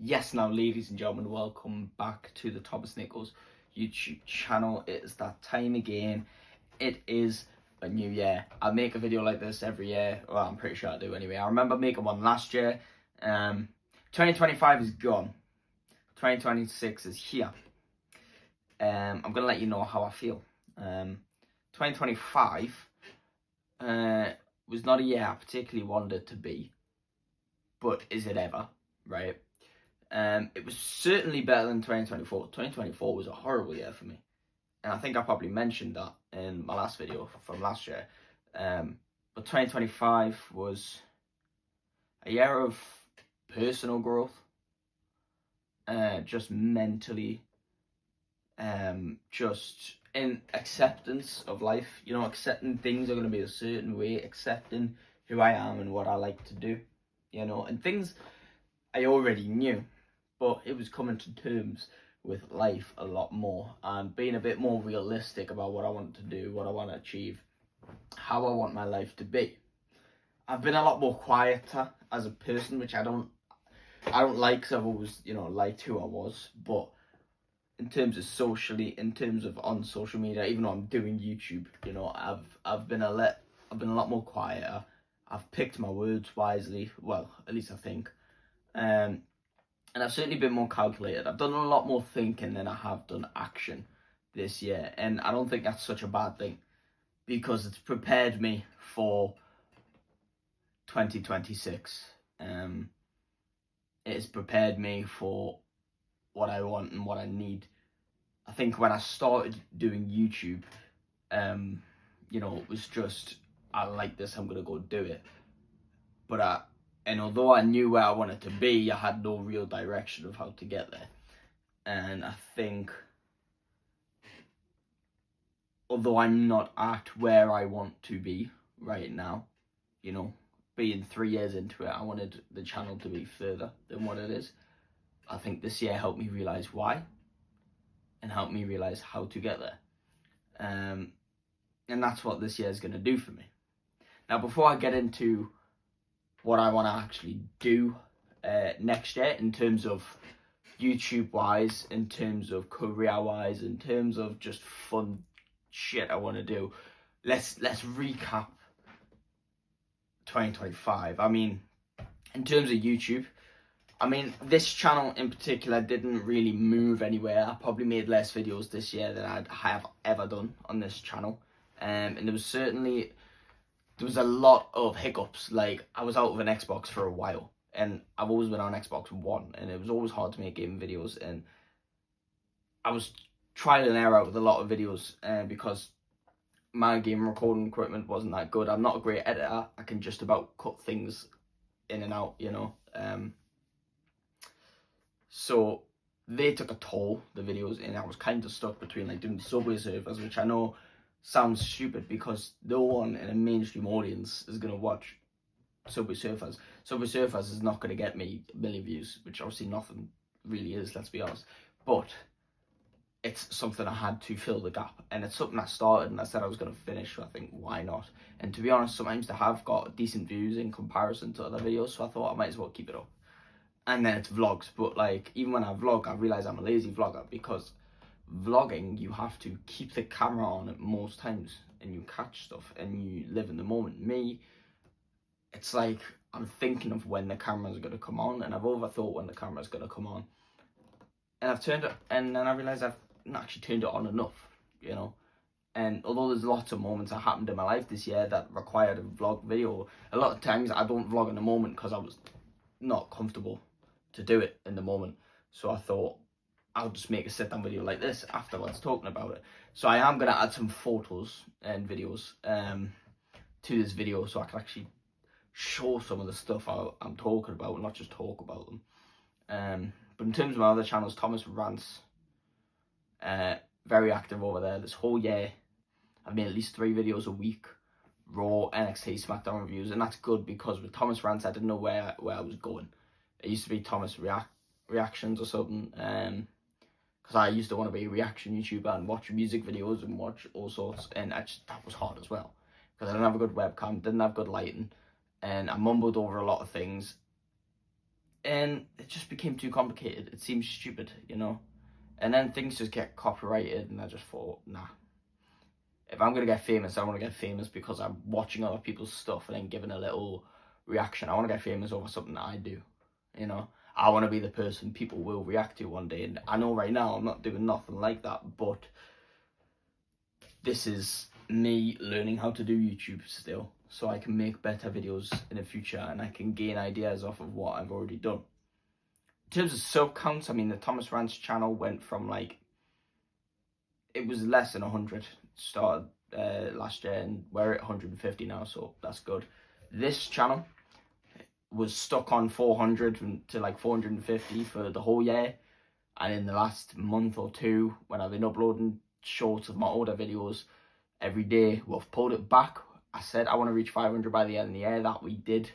Yes, now, ladies and gentlemen, welcome back to the TankNiplz YouTube channel. It is that time again. It is a new year. I make a video like this every year. Well, I'm pretty sure I do anyway. I remember making one last year. 2025 is gone. 2026 is here. I'm going to let you know how I feel. 2025 was not a year I particularly wanted it to be. But is it ever, right? It was certainly better than 2024. 2024 was a horrible year for me. And I think I probably mentioned that in my last video from last year. But 2025 was a year of personal growth. Just mentally. Just in acceptance of life. You know, accepting things are going to be a certain way. Accepting who I am and what I like to do. You know, and things I already knew. But it was coming to terms with life a lot more and being a bit more realistic about what I want to do, what I want to achieve, how I want my life to be. I've been a lot more quieter as a person, which I don't like, because I've always, liked who I was. But in terms of socially, in terms of on social media, even though I'm doing YouTube, I've been a lot more quieter. I've picked my words wisely. Well, at least I think. And I've certainly been more calculated. I've done a lot more thinking than I have done action this year. And I don't think that's such a bad thing, because it's prepared me for 2026. It has prepared me for what I want and what I need. I think when I started doing YouTube, it was just, I like this, I'm going to go do it. And although I knew where I wanted to be, I had no real direction of how to get there. And I think, although I'm not at where I want to be right now, being 3 years into it, I wanted the channel to be further than what it is. I think this year helped me realize why and helped me realize how to get there. And that's what this year is going to do for me. Now, before I get into what I want to actually do next year, in terms of YouTube wise, in terms of career wise, in terms of just fun shit I want to do, let's recap 2025. I mean, in terms of YouTube, this channel in particular didn't really move anywhere. I probably made less videos this year than I have ever done on this channel, and there was a lot of hiccups. Like, I was out of an Xbox for a while, and I've always been on Xbox One, and it was always hard to make gaming videos, and I was trial and error with a lot of videos, because my game recording equipment wasn't that good. I'm not a great editor. I can just about cut things in and out, so they took a toll, the videos, and I was kind of stuck between like doing Subway Surfers, which I know sounds stupid because no one in a mainstream audience is going to watch Subway Surfers. Subway Surfers is not going to get me a million views, which obviously nothing really is, let's be honest. But it's something I had to fill the gap, and it's something I started and I said I was going to finish, so I think, why not? And to be honest, sometimes they have got decent views in comparison to other videos, so I thought I might as well keep it up. And then it's vlogs, but like, even when I vlog, I realise I'm a lazy vlogger, because vlogging, you have to keep the camera on at most times, and you catch stuff and you live in the moment. Me, it's like I'm thinking of when the camera's going to come on, and I've overthought when the camera's going to come on, and I've turned it, and then I realise I've not actually turned it on enough, and although there's lots of moments that happened in my life this year that required a vlog video, a lot of times I don't vlog in the moment because I was not comfortable to do it in the moment. So I thought, I'll just make a sit-down video like this afterwards talking about it. So I am going to add some photos and videos to this video, so I can actually show some of the stuff I'm talking about, not just talk about them. But in terms of my other channels, Thomas Rants, very active over there. This whole year, I've made at least 3 videos a week, Raw, NXT, SmackDown reviews, and that's good, because with Thomas Rants, I didn't know where I was going. It used to be Thomas Reactions or something, because I used to want to be a reaction YouTuber and watch music videos and watch all sorts, and that was hard as well, because I didn't have a good webcam, didn't have good lighting, and I mumbled over a lot of things, and it just became too complicated. It seemed stupid, you know. And then things just get copyrighted, and I just thought, nah. If I'm gonna get famous, I want to get famous because I'm watching other people's stuff and then giving a little reaction. I want to get famous over something that I do, you know. I want to be the person people will react to one day, and I know right now I'm not doing nothing like that, but this is me learning how to do YouTube still, so I can make better videos in the future and I can gain ideas off of what I've already done. In terms of sub counts, I mean, the Thomas Rants channel went from like, it was less than 100 started last year, and we're at 150 now, so that's good. This channel was stuck on 400 to like 450 for the whole year, and in the last month or two, when I've been uploading shorts of my older videos every day, we've pulled it back. I said I want to reach 500 by the end of the year. That we did.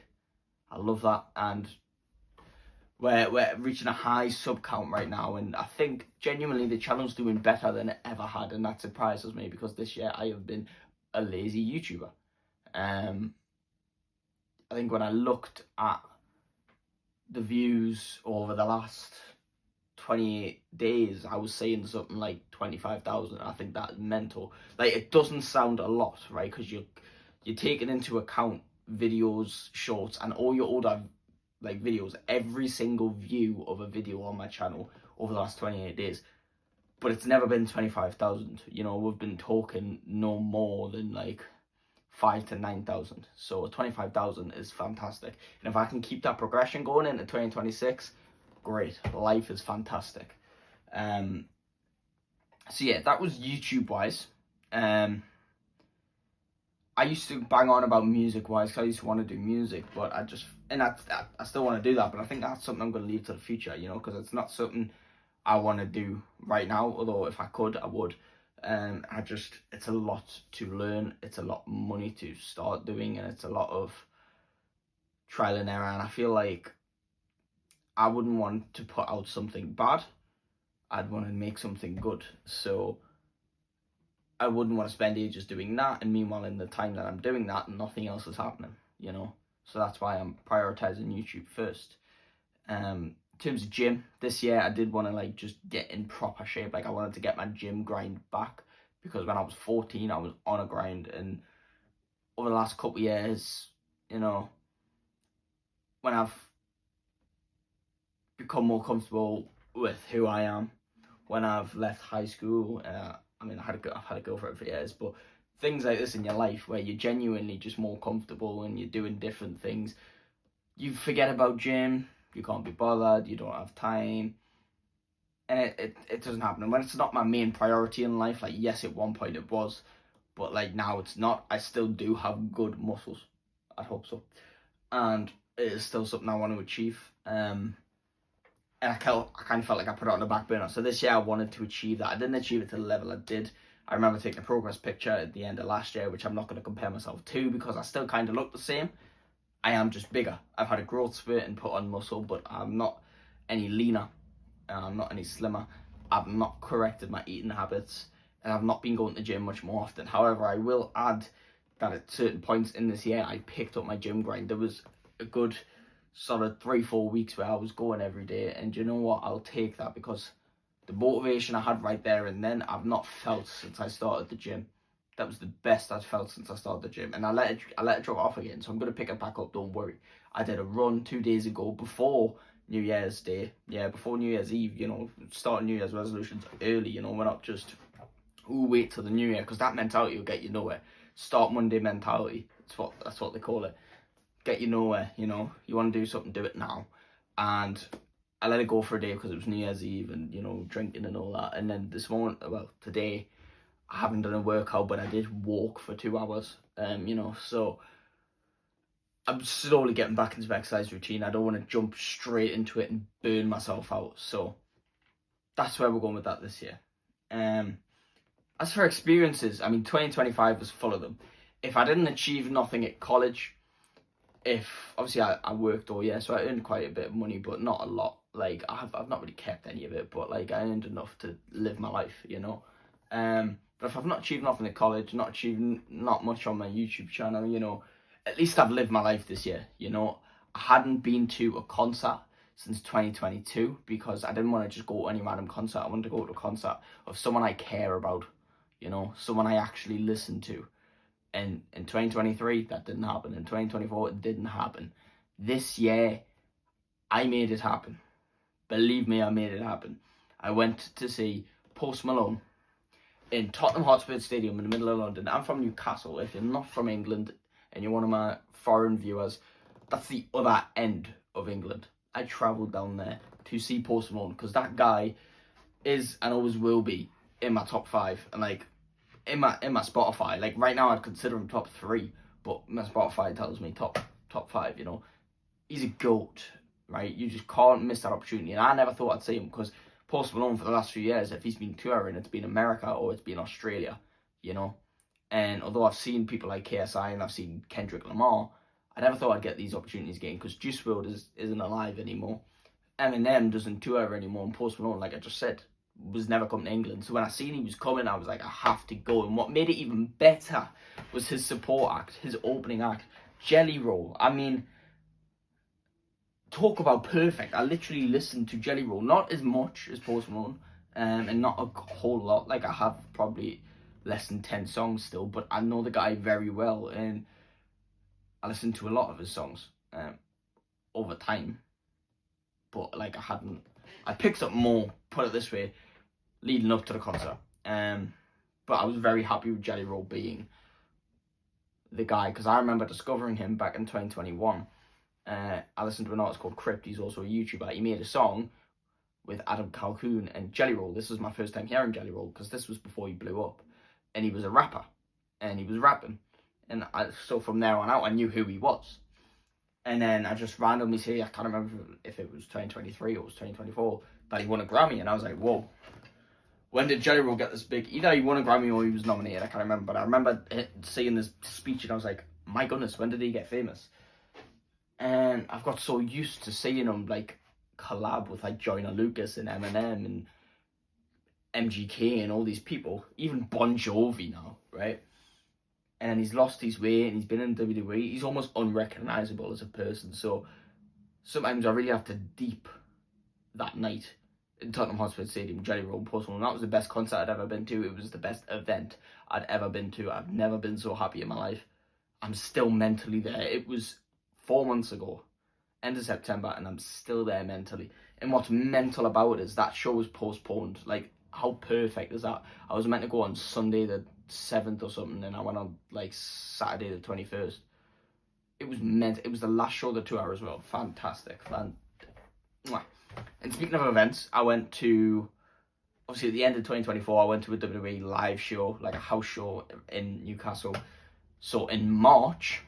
I love that, and we're reaching a high sub count right now, and I think genuinely the channel's doing better than it ever had, and that surprises me because this year I have been a lazy YouTuber. I think when I looked at the views over the last 28 days, I was saying something like 25,000. I think that's mental. Like, it doesn't sound a lot, right? Because you're taking into account videos, shorts, and all your older like videos, every single view of a video on my channel over the last 28 days. But it's never been 25,000. You know, we've been talking no more than like 5,000 to 9,000. So 25,000 is fantastic. And if I can keep that progression going into 2026, great. Life is fantastic. So yeah, that was YouTube wise. I used to bang on about music wise because I used to want to do music, but I still want to do that, but I think that's something I'm going to leave to the future, you know, because it's not something I want to do right now, although if I could, I would. It's a lot to learn, it's a lot of money to start doing, and it's a lot of trial and error, and I feel like I wouldn't want to put out something bad. I'd want to make something good, so I wouldn't want to spend ages doing that, and meanwhile in the time that I'm doing that, nothing else is happening, you know. So that's why I'm prioritizing YouTube first. In terms of gym, this year I did want to like just get in proper shape. Like, I wanted to get my gym grind back, because when I was 14 I was on a grind, and over the last couple of years, you know, when I've become more comfortable with who I am, when I've left high school, I mean, I've had a girlfriend for years, but things like this in your life where you're genuinely just more comfortable and you're doing different things, you forget about gym, you can't be bothered, you don't have time, and it doesn't happen. And when it's not my main priority in life, like, yes, at one point it was, but like now it's not. I still do have good muscles, I hope so, and it is still something I want to achieve. And I kind of felt like I put it on the back burner. So this year I wanted to achieve that. I didn't achieve it to the level I did. I remember taking a progress picture at the end of last year, which I'm not going to compare myself to because I still kind of look the same. I am just bigger. I've had a growth spurt and put on muscle, but I'm not any leaner. I'm not any slimmer. I've not corrected my eating habits, and I've not been going to the gym much more often. However, I will add that at certain points in this year, I picked up my gym grind. There was a good solid 3-4 weeks where I was going every day, and you know what, I'll take that, because the motivation I had right there and then I've not felt since I started the gym. That was the best I've felt since I started the gym, and I let it drop off again, so I'm going to pick it back up, don't worry. I did a run 2 days ago before New Year's Day, before New Year's Eve, you know, starting New Year's resolutions early, you know, we're not just, wait till the New Year, because that mentality will get you nowhere. Start Monday mentality, that's what they call it. Get you nowhere, you know. You want to do something, do it now. And I let it go for a day because it was New Year's Eve and, you know, drinking and all that. And then this morning, well, today, I haven't done a workout, but I did walk for 2 hours, you know. So I'm slowly getting back into my exercise routine. I don't want to jump straight into it and burn myself out. So that's where we're going with that this year. As for experiences, I mean, 2025 was full of them. If I didn't achieve nothing at college, obviously I worked all year, so I earned quite a bit of money, but not a lot. Like, I've not really kept any of it, but like, I earned enough to live my life, you know. But if I've not achieved nothing at college, not much on my YouTube channel, you know, at least I've lived my life this year, you know. I hadn't been to a concert since 2022 because I didn't want to just go to any random concert. I wanted to go to a concert of someone I care about, you know, someone I actually listen to. And in 2023, that didn't happen. In 2024, it didn't happen. This year, I made it happen. Believe me, I made it happen. I went to see Post Malone in Tottenham Hotspur Stadium in the middle of London. I'm from Newcastle. If you're not from England and you're one of my foreign viewers, that's the other end of England. I travelled down there to see Post Malone because that guy is and always will be in my top 5 and like in my Spotify. Like right now, I'd consider him top 3, but my Spotify tells me top 5. You know, he's a goat, right? You just can't miss that opportunity. And I never thought I'd see him because Post Malone for the last few years, if he's been touring, it's been America or it's been Australia, you know. And although I've seen people like KSI and I've seen Kendrick Lamar, I never thought I'd get these opportunities again because Juice WRLD isn't alive anymore. Eminem doesn't tour anymore, and Post Malone, like I just said, was never coming to England. So when I seen he was coming, I was like, I have to go. And what made it even better was his support act, his opening act, Jelly Roll. I mean, talk about perfect. I literally listened to Jelly Roll, not as much as Post Malone, and not a whole lot. Like I have probably less than 10 songs still, but I know the guy very well, and I listened to a lot of his songs over time. But like I picked up more, put it this way, leading up to the concert. But I was very happy with Jelly Roll being the guy because I remember discovering him back in 2021. I listened to an artist called Crypt. He's also a YouTuber. He made a song with Adam Calhoun and Jelly Roll. This was my first time hearing Jelly Roll because this was before he blew up. And he was a rapper. And he was rapping. And so from there on out, I knew who he was. And then I just randomly see, I can't remember if it was 2023 or it was 2024, that he won a Grammy. And I was like, whoa. When did Jelly Roll get this big? Either he won a Grammy or he was nominated. I can't remember. But I remember seeing this speech and I was like, my goodness, when did he get famous? And I've got so used to seeing him like collab with like Joyner Lucas and Eminem and MGK and all these people, even Bon Jovi now, right? And he's lost his way and he's been in WWE. He's almost unrecognizable as a person. So sometimes I really have to deep that night in Tottenham Hotspur Stadium, Jelly Roll, Post Malone. That was the best concert I'd ever been to. It was the best event I'd ever been to. I've never been so happy in my life. I'm still mentally there. It was 4 months ago, end of September, and I'm still there mentally. And what's mental about it is that show was postponed. Like, how perfect is that? I was meant to go on Sunday the 7th or something, and I went on like Saturday the 21st. It was the last show of the tour as well. Fantastic. And speaking of events, I went to, obviously at the end of 2024, I went to a WWE live show, like a house show in Newcastle. So in March,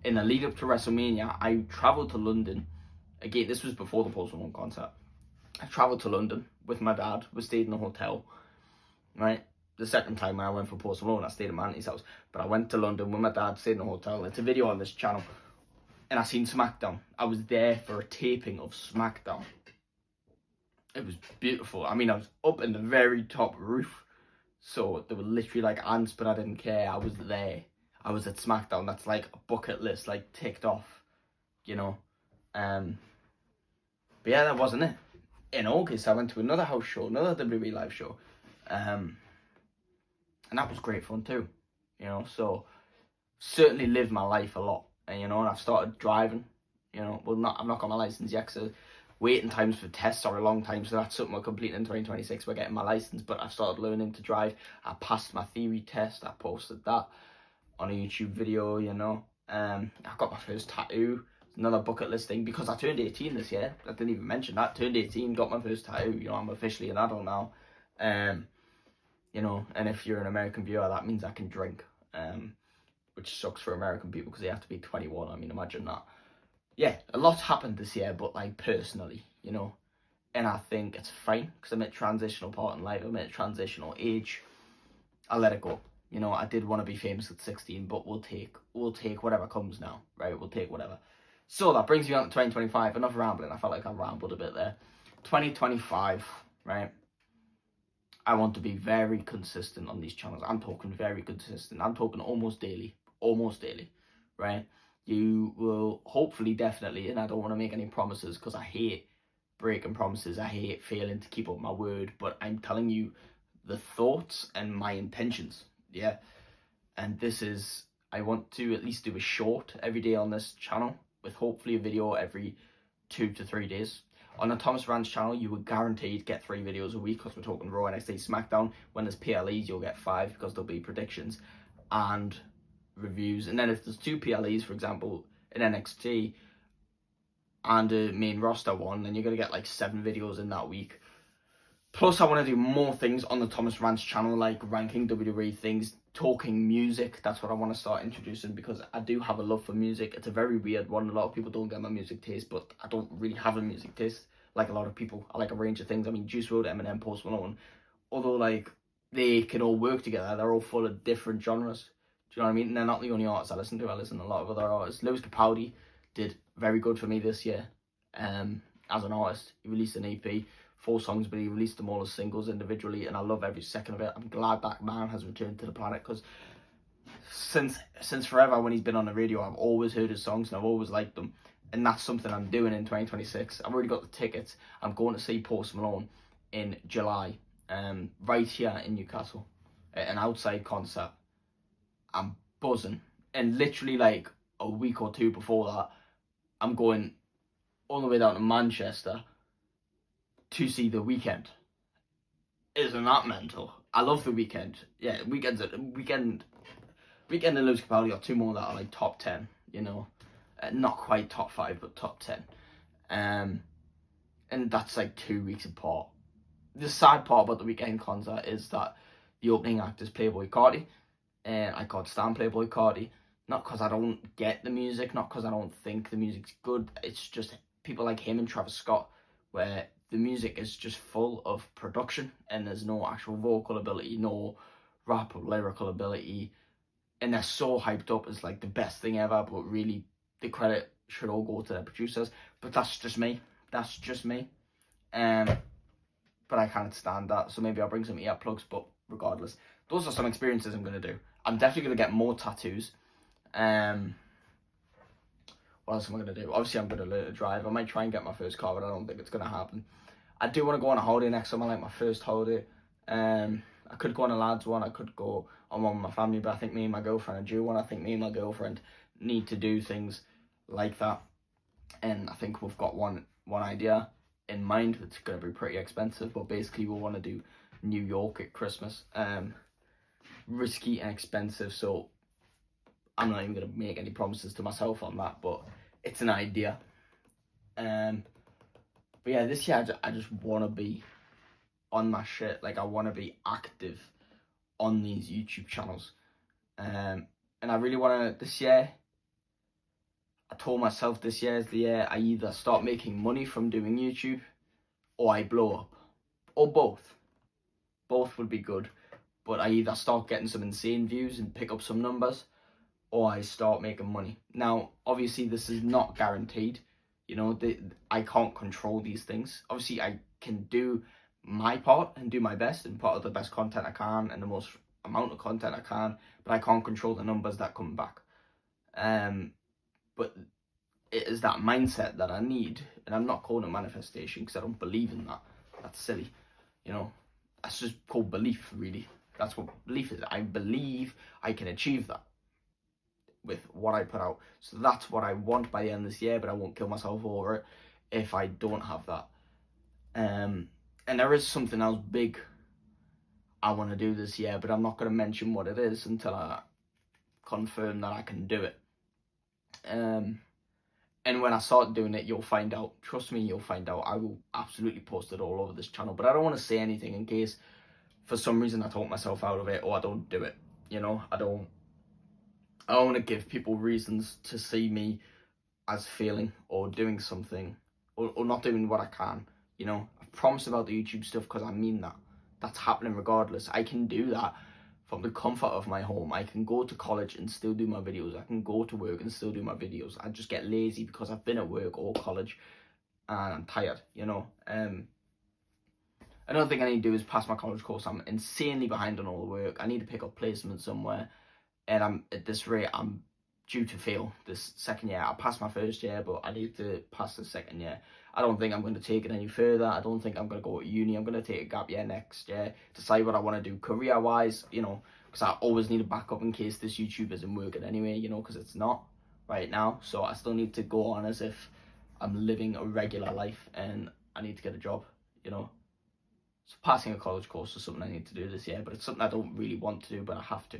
in the lead up to WrestleMania, I travelled to London. Again, this was before the Post Malone concert. I travelled to London with my dad. We stayed in a hotel, right? The second time when I went for Post Malone, I stayed at my auntie's house. But I went to London with my dad, stayed in a hotel. It's a video on this channel. And I seen SmackDown. I was there for a taping of SmackDown. It was beautiful. I mean, I was up in the very top roof. So there were literally like ants, but I didn't care. I was there. I was at SmackDown. That's like a bucket list, like ticked off, you know. But yeah, that wasn't it. In August, I went to another house show, another WWE live show. And that was great fun too, you know. So certainly lived my life a lot. And, you know, and I've started driving, you know. Well, I've not got my license yet, so waiting times for tests are a long time. So that's something we're completing in 2026. We're getting my license, but I've started learning to drive. I passed my theory test. I posted that on a YouTube video, you know. I got my first tattoo. Another bucket list thing because I turned 18 this year. I didn't even mention that. Turned 18, got my first tattoo. You know, I'm officially an adult now. You know, and if you're an American viewer, that means I can drink. Which sucks for American people because they have to be 21. I mean, imagine that. Yeah, a lot's happened this year, but like personally, you know. And I think it's fine because I'm at a transitional part in life. I'm at a transitional age. I let it go. You know, I did want to be famous at 16, but we'll take whatever comes now, right? We'll take whatever. So that brings me on to 2025. Enough rambling. I felt like I rambled a bit there. 2025, right? I want to be very consistent on these channels. I'm talking very consistent. I'm talking almost daily, right? you will hopefully definitely, and I don't want to make any promises because I hate breaking promises, I hate failing to keep up my word, but I'm telling you the thoughts and my intentions, yeah. And this is, I want to at least do a short every day on this channel, with hopefully a video every 2 to 3 days. On the Thomas Rants channel, you will guaranteed get 3 videos a week because we're talking Raw, NXT, SmackDown. When there's PLEs, you'll get 5 because there'll be predictions and reviews. And then if there's 2 PLEs, for example, in NXT and a main roster one, then you're going to get like 7 videos in that week. Plus, I want to do more things on the Thomas Rants channel, like ranking WWE things, talking music. That's what I want to start introducing, because I do have a love for music. It's a very weird one. A lot of people don't get my music taste, but I don't really have a music taste like a lot of people. I like a range of things. I mean, Juice WRLD, Eminem, Post Malone, although like they can all work together, they're all full of different genres. Do you know what I mean? And they're not the only artists I listen to. I listen to a lot of other artists. Lewis Capaldi did very good for me this year. As an artist, he released an EP. 4 songs, but he released them all as singles individually, and I love every second of it. I'm glad that man has returned to the planet, because since forever, when he's been on the radio, I've always heard his songs and I've always liked them, and that's something I'm doing in 2026. I've already got the tickets. I'm going to see Post Malone in July, right here in Newcastle, at an outside concert. I'm buzzing, and literally like a week or 2 before that, I'm going all the way down to Manchester to see The Weeknd. Isn't that mental? I love The Weeknd. Yeah, Weeknd and Lewis Capaldi are 2 more that are like top 10, you know. Not quite top 5, but top 10. And that's like 2 weeks apart. The sad part about the Weeknd concert is that the opening act is Playboi Carti, and I can't stand Playboi Carti. Not because I don't get the music, not because I don't think the music's good. It's just people like him and Travis Scott, where the music is just full of production and there's no actual vocal ability, no rap or lyrical ability, and they're so hyped up as like the best thing ever, but really the credit should all go to the producers. But that's just me. But I can't stand that, so maybe I'll bring some earplugs. But regardless, those are some experiences I'm going to do. I'm definitely going to get more tattoos. What else am I going to do? Obviously, I'm going to learn to drive. I might try and get my first car, but I don't think it's going to happen. I do want to go on a holiday next summer, like my first holiday. I could go on a lads one. I could go on one with my family, but I think me and my girlfriend are due one. I think me and my girlfriend need to do things like that. And I think we've got one idea in mind. It's going to be pretty expensive, but basically we want to do New York at Christmas. Risky and expensive, so I'm not even going to make any promises to myself on that, but it's an idea. But yeah, this year I just want to be on my shit. Like, I want to be active on these YouTube channels. And I really want to, this year, I told myself this year is the year I either start making money from doing YouTube or I blow up. Or both. Both would be good. But I either start getting some insane views and pick up some numbers, or I start making money. Now, obviously, this is not guaranteed. You know, I can't control these things. Obviously, I can do my part and do my best and put out the best content I can and the most amount of content I can, but I can't control the numbers that come back. But it is that mindset that I need, and I'm not calling it manifestation because I don't believe in that. That's silly. You know, that's just called belief, really. That's what belief is. I believe I can achieve that with what I put out. So that's what I want by the end of this year, but I won't kill myself over it if I don't have that. And there is something else big I want to do this year, but I'm not going to mention what it is until I confirm that I can do it. And when I start doing it, you'll find out. Trust me, you'll find out. I will absolutely post it all over this channel, but I don't want to say anything in case for some reason I talk myself out of it or I don't do it. You know, I don't want to give people reasons to see me as failing or doing something or not doing what I can. You know, I promise about the YouTube stuff because I mean that. That's happening regardless. I can do that from the comfort of my home. I can go to college and still do my videos. I can go to work and still do my videos. I just get lazy because I've been at work or college and I'm tired, you know. Another thing I need to do is pass my college course. I'm insanely behind on all the work. I need to pick up placement somewhere. And I'm at this rate, I'm due to fail this second year. I passed my first year, but I need to pass the second year. I don't think I'm going to take it any further. I don't think I'm going to go to uni. I'm going to take a gap year next year, decide what I want to do career-wise, you know, because I always need a backup in case this YouTube isn't working anyway, you know, because it's not right now. So I still need to go on as if I'm living a regular life and I need to get a job, you know. So passing a college course is something I need to do this year, but it's something I don't really want to do, but I have to.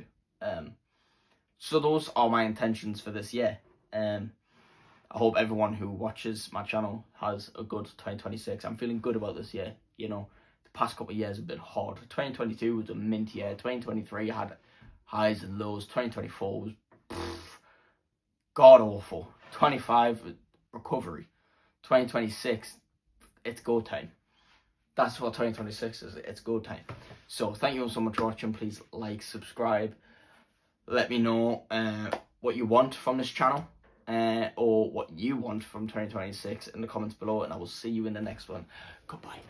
So those are my intentions for this year. I hope everyone who watches my channel has a good 2026. I'm feeling good about this year, you know. The past couple of years have been hard. 2022 was a mint year. 2023 had highs and lows. 2024 was god awful. 25 recovery. 2026, it's go time. That's what 2026 is. It's go time. So thank you all so much for watching. Please like, subscribe. Let me know what you want from this channel. Or what you want from 2026 in the comments below, and I will see you in the next one. Goodbye.